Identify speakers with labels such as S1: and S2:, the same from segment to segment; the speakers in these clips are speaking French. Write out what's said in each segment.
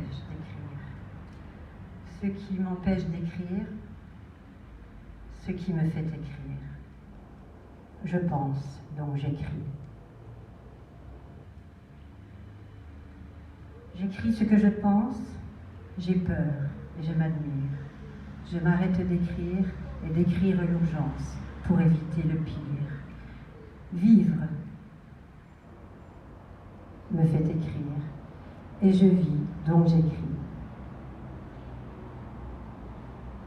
S1: m'empêche d'écrire. Ce qui m'empêche d'écrire, ce qui me fait écrire. Je pense, donc j'écris. J'écris ce que je pense, j'ai peur et je m'admire. Je m'arrête d'écrire et d'écrire l'urgence pour éviter le pire. Vivre me fait écrire et je vis, donc j'écris.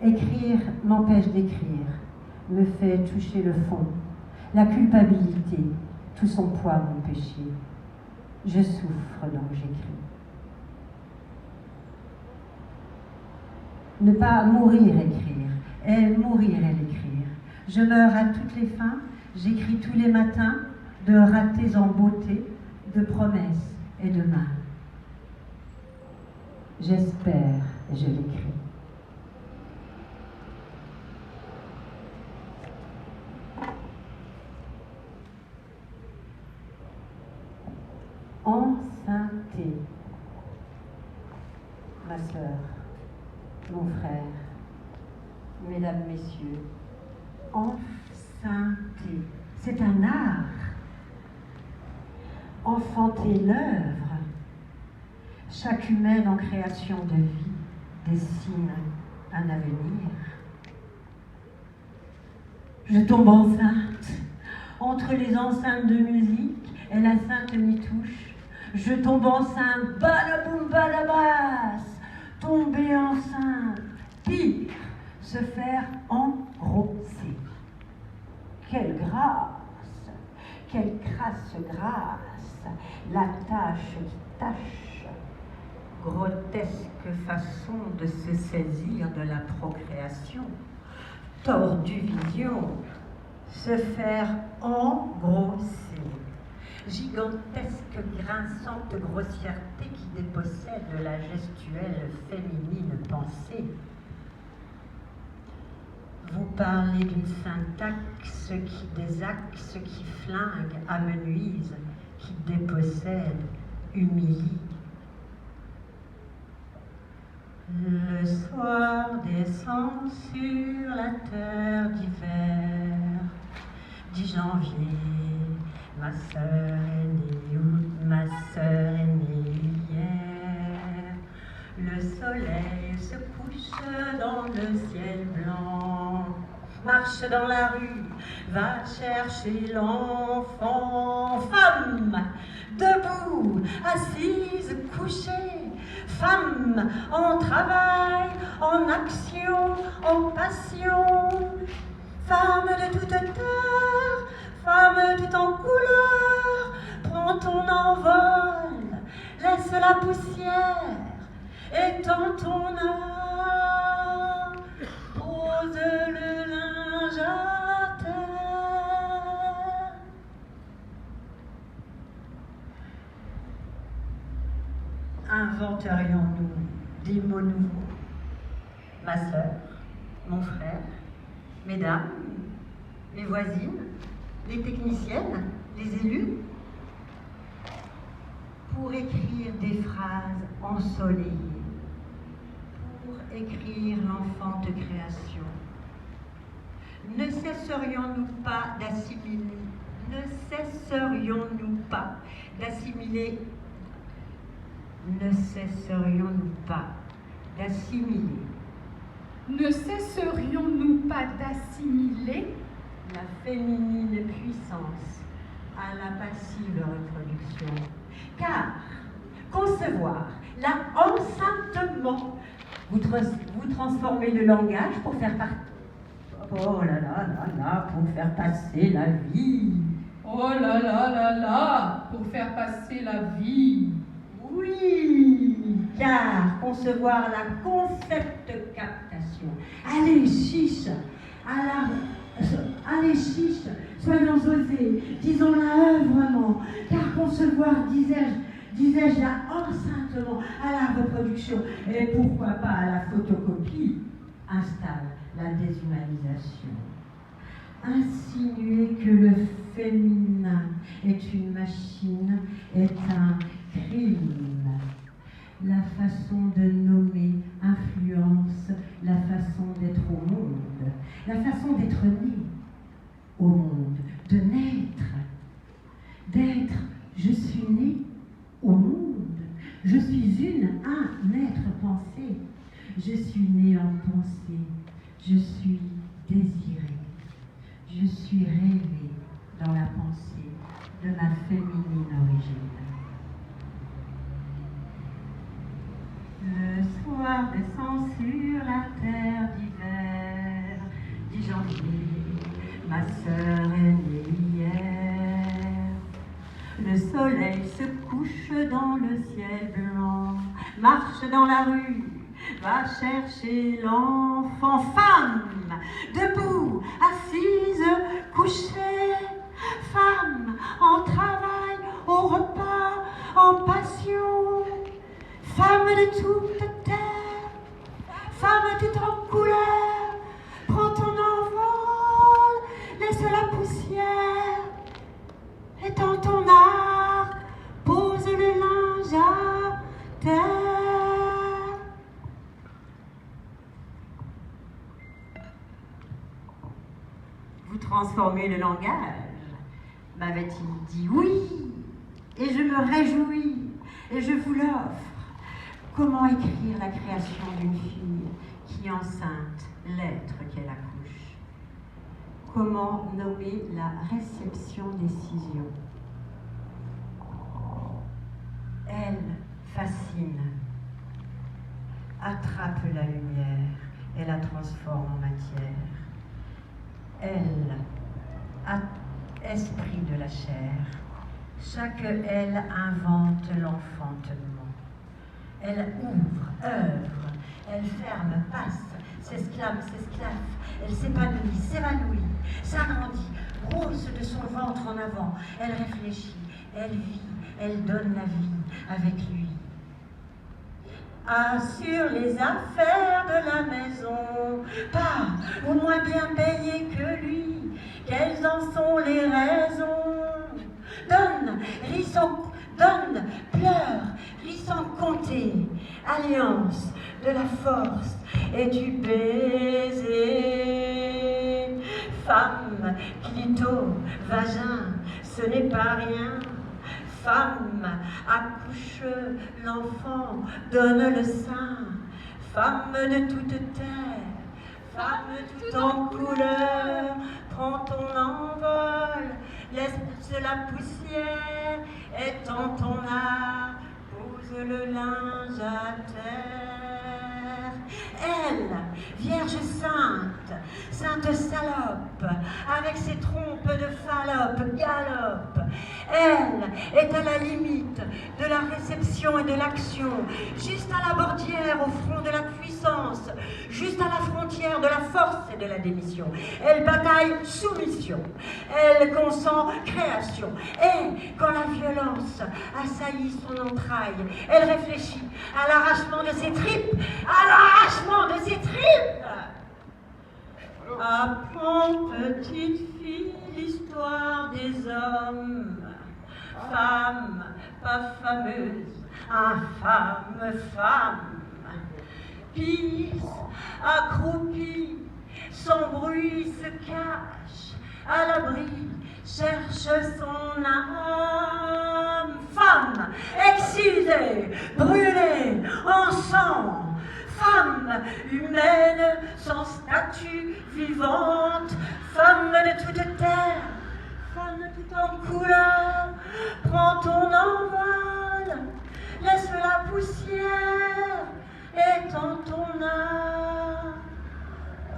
S1: Écrire m'empêche d'écrire, me fait toucher le fond, la culpabilité, tout son poids, mon péché. Je souffre, donc j'écris. Ne pas mourir écrire, et mourir et l'écrire. Je meurs à toutes les fins, j'écris tous les matins, de ratés en beauté, de promesses et de mains. J'espère et je l'écris. Enceinte, ma sœur, mon frère, mesdames, messieurs, enceinte, c'est un art. Enfanter l'œuvre, chaque humaine en création de vie dessine un avenir. Je tombe enceinte, entre les enceintes de musique et la sainte m'y touche. Je tombe enceinte, balaboum balabas, tomber enceinte, pire, se faire enrosser. Quelle grâce, quelle crasse grâce, la tâche qui tâche, grotesque façon de se saisir de la procréation, tordue vision, se faire engrosser, gigantesque grinçante grossièreté qui dépossède la gestuelle féminine pensée. Vous parlez d'une syntaxe qui désaxe, qui flingue, amenuise, qui dépossède, humilie. Le soir descend sur la terre d'hiver, 10 janvier, ma sœur est née, ma sœur est née hier. Le soleil se couche dans le ciel blanc, marche dans la rue, va chercher l'enfant. Femme, debout, assise, couchée, femme, en travail, en action, en passion. Femme de toute terre, femme tout en couleur, prends ton envol, laisse la poussière, étends ton art, pose le linge à terre. Inventerions-nous des mots nouveaux? Ma sœur, mon frère, mesdames, les voisines, les techniciennes, les élus, pour écrire des phrases ensoleillées, pour écrire l'enfante création. Ne cesserions-nous pas d'assimiler, ne cesserions-nous pas d'assimiler, ne cesserions-nous pas d'assimiler,
S2: ne cesserions-nous pas d'assimiler
S1: la féminine puissance à la passive reproduction? Car concevoir l'enceintement, vous transformez le langage pour faire oh là là là là, pour faire passer la vie.
S2: Oh là là là là, pour faire passer la vie.
S1: Oui, car concevoir la concept captation. Allez, chiche, allez, chiche, soyons osés, disons-la œuvrement, car concevoir, disais-je, la enceintement à la reproduction, et pourquoi pas à la photocopie, installe la déshumanisation. Insinuer que le féminin est une machine est un crime. La façon de nommer influence la façon d'être au monde, la façon d'être né au monde, de naître, d'être. Je suis né au monde, je suis un être pensé, je suis né en pensée, je suis désiré, je suis rêvé dans la pensée de ma féminine origine. Le soir descend sur la terre d'hiver, 10 janvier, ma sœur est née hier. Le soleil se couche dans le ciel blanc, marche dans la rue, va chercher l'enfant. Femme, debout, assise, couchée, femme, en travail, au repas, en passion. Femme de toute terre, femme toute en couleur, prends ton envol, laisse la poussière, étends ton art, pose le linge à terre. Vous transformez le langage, m'avait-il dit. Oui, et je me réjouis, et je vous l'offre. Comment écrire la création d'une fille qui enceinte l'être qu'elle accouche? Comment nommer la réception-décision? Elle fascine, attrape la lumière et la transforme en matière. Elle, esprit de la chair, chaque elle invente l'enfantement. Elle ouvre, œuvre, elle ferme, passe, s'esclave, elle s'épanouit, s'évanouit, s'agrandit, rousse de son ventre en avant, elle réfléchit, elle vit, elle donne la vie avec lui. Assure les affaires de la maison, pas ou moins bien payées que lui, quelles en sont les raisons? Donne, rit sans, donne, pleure, rit sans compter, alliance de la force et du baiser. Femme, clito, vagin, ce n'est pas rien. Femme, accouche l'enfant, donne le sein. Femme de toute terre, femme toute en couleur, prends ton envol, laisse la poussière, étends ton art, pose le linge à terre. Elle, Vierge sainte, sainte salope, avec ses trompes de Fallope, galope. Elle est à la limite de la réception et de l'action, juste à la bordière au front de la puissance, juste à la frontière de la force et de la démission. Elle bataille soumission, elle consent création. Et quand la violence assaillit son entraille, elle réfléchit à l'arrachement de ses tripes, à l'arrachement de ses tripes. Apprends, petite fille, l'histoire des hommes. Femme, pas fameuse, infâme femme. Pisse, accroupie, sans bruit se cache, à l'abri, cherche son âme. Femme, excisée, brûlée, en sang. Femme humaine, sans statut, vivante. Femme de toute terre, femme tout en couleur. Prends ton envol, laisse la poussière, étends ton art,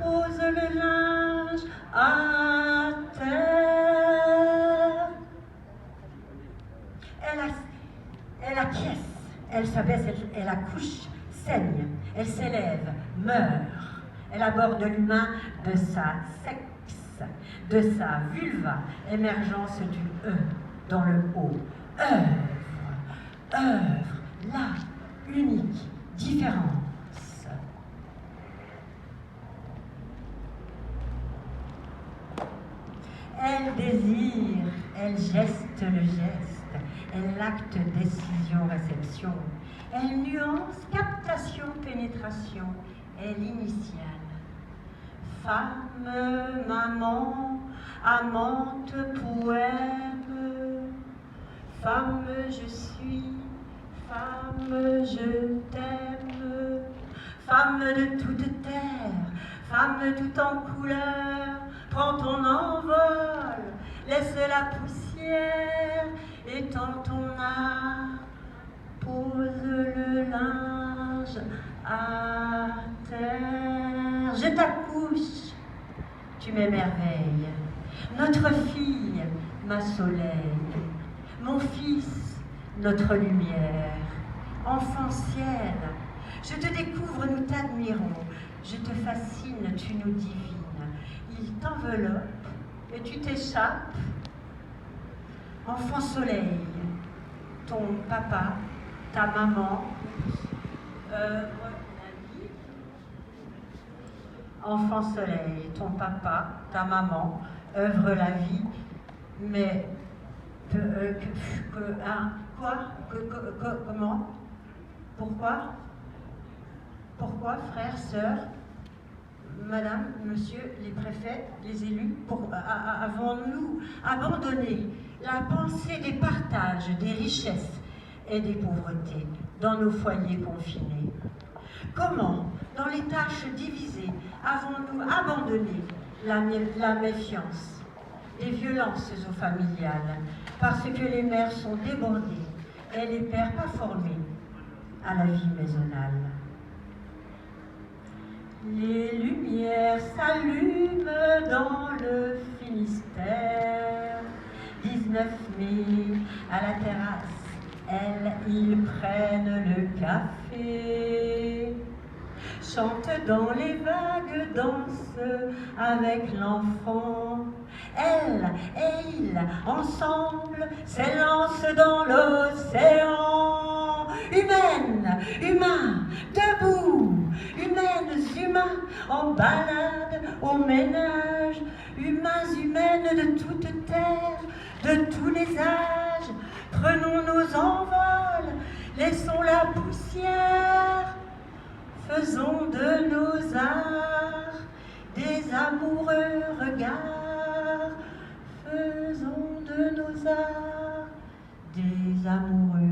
S1: pose le linge à terre. Elle acquiesce, elle s'abaisse, elle accouche, saigne, elle s'élève, meurt. Elle aborde l'humain de sa sexe, de sa vulva, émergence du E dans le haut. Œuvre, la unique différence. Elle désire, elle geste le geste. elle acte décision-réception, elle nuance captation-pénétration, elle initiale. Femme, maman, amante, poème, femme je suis, femme je t'aime, femme de toute terre, femme tout en couleur, prends ton envol, laisse la poussière, étends ton art, pose le linge à terre. Je t'accouche, tu m'émerveilles, notre fille, ma soleil, mon fils, notre lumière, enfant ciel, je te découvre, nous t'admirons, je te fascine, tu nous divines, il t'enveloppe et tu t'échappes, enfant soleil, ton papa, ta maman, enfant soleil, ton papa, ta maman, œuvre la vie, mais comment? Pourquoi, frères, sœurs, madame, monsieur, les préfets, les élus, avons-nous abandonné la pensée des partages, des richesses et des pauvretés dans nos foyers confinés? Comment, dans les tâches divisées, avons-nous abandonné la méfiance, les violences aux familiales, parce que les mères sont débordées et les pères pas formés à la vie maisonnale? Les lumières s'allument dans le Finistère. 19 mai, à la terrasse, ils prennent le café. Chantent dans les vagues, dansent avec l'enfant. Elle et il, ensemble, s'élancent dans l'océan. Humaines, humains, debout, humaines, humains, en balade, au ménage, humains, humaines de toute terre, de tous les âges, prenons nos envols, laissons la poussière, faisons de nos arts des amoureux regards, faisons de nos arts des amoureux